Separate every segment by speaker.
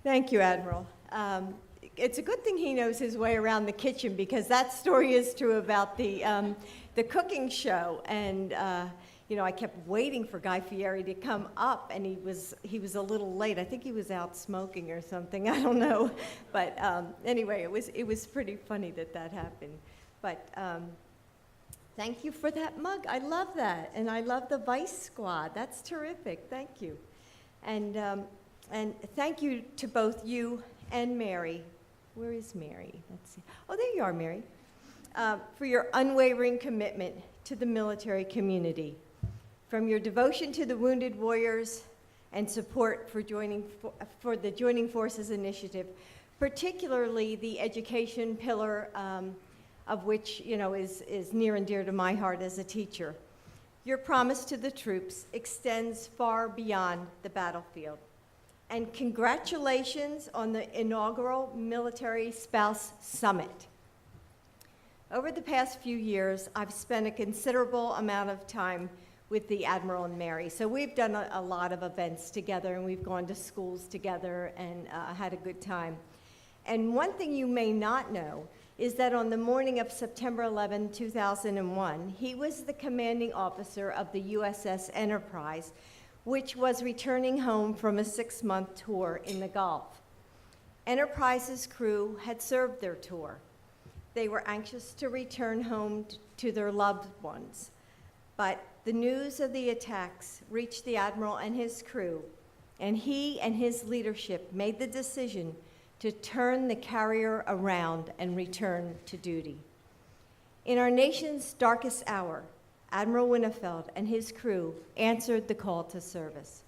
Speaker 1: Thank you, Admiral. It's a good thing he knows his way around the kitchen, because that story is true about the cooking show. And you know, I kept waiting for Guy Fieri to come up, and he was a little late. I think he was out smoking or something. I don't know, but anyway, it was pretty funny that happened. But thank you for that mug. I love that, and I love the Vice Squad. That's terrific. Thank you, and thank you to both you and Mary. Where is Mary? Let's see. Oh, there you are, Mary. For your unwavering commitment to the military community, from your devotion to the wounded warriors and support for the Joining Forces initiative, particularly the education pillar, of which, you know, is near and dear to my heart as a teacher. Your promise to the troops extends far beyond the battlefield. And congratulations on the inaugural Military Spouse Summit. Over the past few years, I've spent a considerable amount of time with the Admiral and Mary. So we've done a lot of events together, and we've gone to schools together and had a good time. And one thing you may not know is that on the morning of September 11, 2001, he was the commanding officer of the USS Enterprise, which was returning home from a 6-month tour in the Gulf. Enterprise's crew had served their tour. They were anxious to return home to their loved ones. But the news of the attacks reached the Admiral and his crew, and he and his leadership made the decision to turn the carrier around and return to duty. In our nation's darkest hour, Admiral Winnefeld and his crew answered the call to service.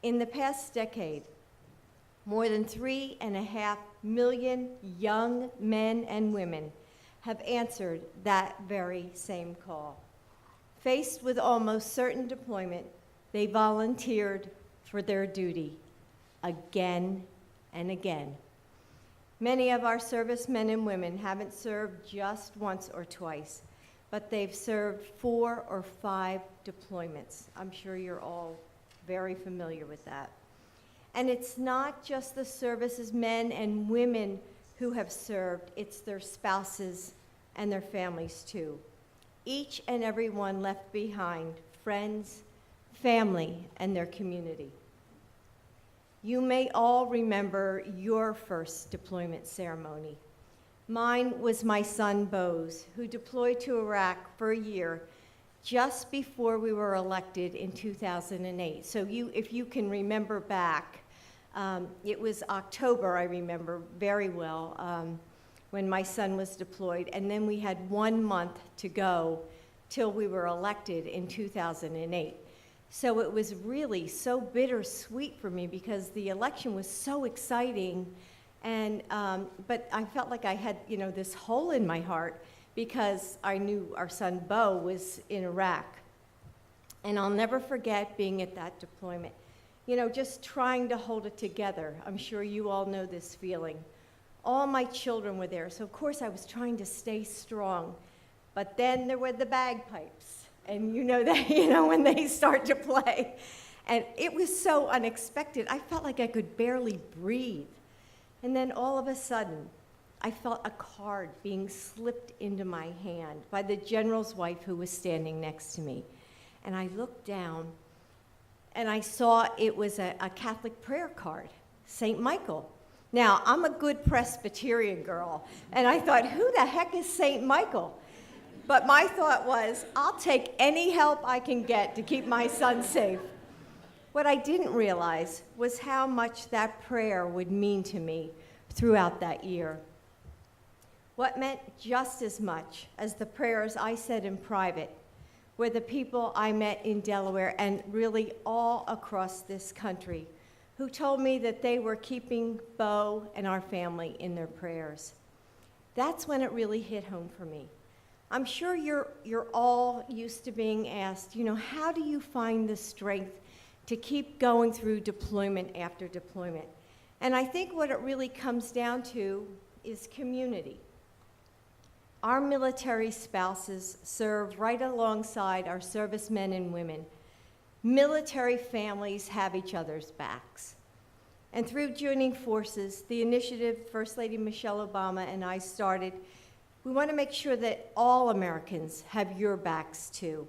Speaker 1: In the past decade, more than 3.5 million young men and women have answered that very same call. Faced with almost certain deployment, they volunteered for their duty again and again. Many of our servicemen and women haven't served just once or twice, but they've served 4 or 5 deployments. I'm sure you're all very familiar with that. And it's not just the services men and women who have served, it's their spouses and their families too. Each and every one left behind friends, family, and their community. You may all remember your first deployment ceremony. Mine was my son, Bose, who deployed to Iraq for a year just before we were elected in 2008. So if you can remember back, it was October, I remember very well, when my son was deployed, and then we had 1 month to go till we were elected in 2008. So it was really so bittersweet for me because the election was so exciting, and but I felt like I had, you know, this hole in my heart because I knew our son Bo was in Iraq. And I'll never forget being at that deployment, you know, just trying to hold it together. I'm sure you all know this feeling. All my children were there, so of course I was trying to stay strong. But then there were the bagpipes, and you know that, you know, when they start to play. And it was so unexpected. I felt like I could barely breathe. And then all of a sudden, I felt a card being slipped into my hand by the general's wife who was standing next to me. And I looked down, and I saw it was a Catholic prayer card, St. Michael. Now, I'm a good Presbyterian girl, and I thought, who the heck is St. Michael? But my thought was, I'll take any help I can get to keep my son safe. What I didn't realize was how much that prayer would mean to me throughout that year. What meant just as much as the prayers I said in private were the people I met in Delaware and really all across this country who told me that they were keeping Bo and our family in their prayers. That's when it really hit home for me. I'm sure you're all used to being asked, you know, how do you find the strength to keep going through deployment after deployment? And I think what it really comes down to is community. Our military spouses serve right alongside our servicemen and women. Military families have each other's backs. And through joining forces, the initiative First Lady Michelle Obama and I started, we want to make sure that all Americans have your backs too.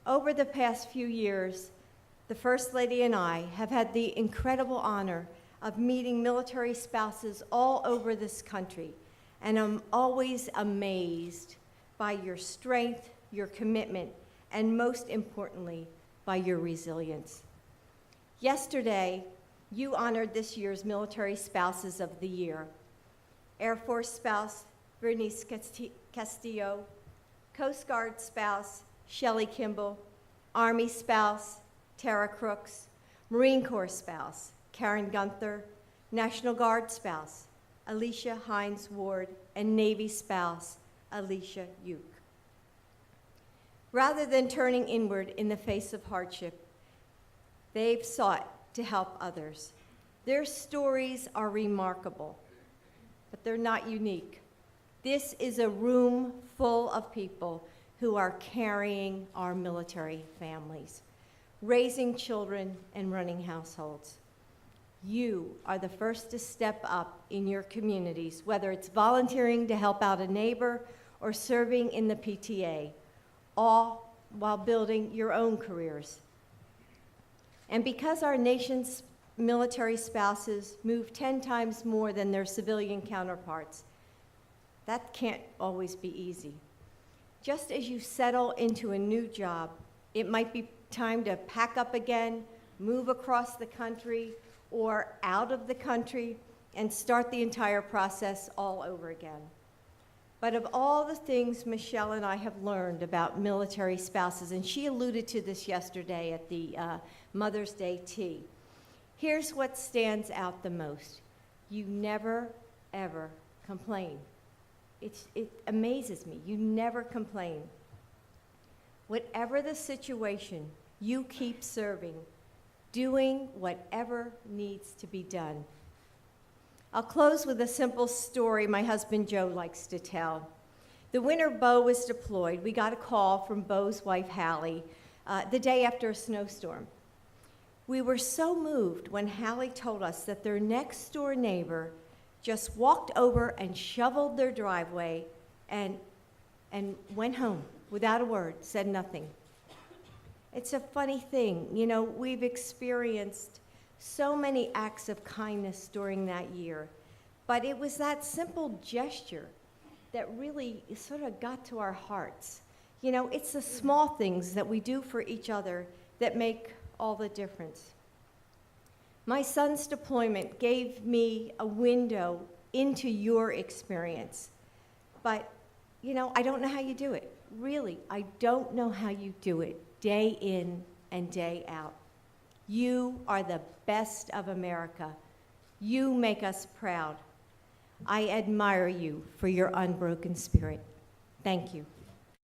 Speaker 1: Over the past few years, the First Lady and I have had the incredible honor of meeting military spouses all over this country, and I'm always amazed by your strength, your commitment, and most importantly, by your resilience. Yesterday, you honored this year's Military Spouses of the Year. Air Force spouse Bernice Castillo, Coast Guard spouse Shelley Kimball, Army spouse Tara Crooks, Marine Corps spouse Karen Gunther, National Guard spouse Alicia Hines Ward, and Navy spouse Alicia Uke. Rather than turning inward in the face of hardship, they've sought to help others. Their stories are remarkable, but they're not unique. This is a room full of people who are carrying our military families, raising children and running households. You are the first to step up in your communities, whether it's volunteering to help out a neighbor or serving in the PTA, all while building your own careers. And because our nation's military spouses move 10 times more than their civilian counterparts, that can't always be easy. Just as you settle into a new job, it might be time to pack up again, move across the country or out of the country, and start the entire process all over again. But of all the things Michelle and I have learned about military spouses, and she alluded to this yesterday at the Mother's Day tea, here's what stands out the most. You never, ever complain. It amazes me. You never complain. Whatever the situation, you keep serving, doing whatever needs to be done. I'll close with a simple story my husband Joe likes to tell. The winter Bo was deployed, we got a call from Bo's wife Hallie the day after a snowstorm. We were so moved when Hallie told us that their next door neighbor just walked over and shoveled their driveway and went home without a word, said nothing. It's a funny thing, you know, we've experienced so many acts of kindness during that year, but it was that simple gesture that really sort of got to our hearts. You know, it's the small things that we do for each other that make all the difference. My son's deployment gave me a window into your experience, but, you know, I don't know how you do it. Really, I don't know how you do it day in and day out. You are the best of America. You make us proud. I admire you for your unbroken spirit. Thank you.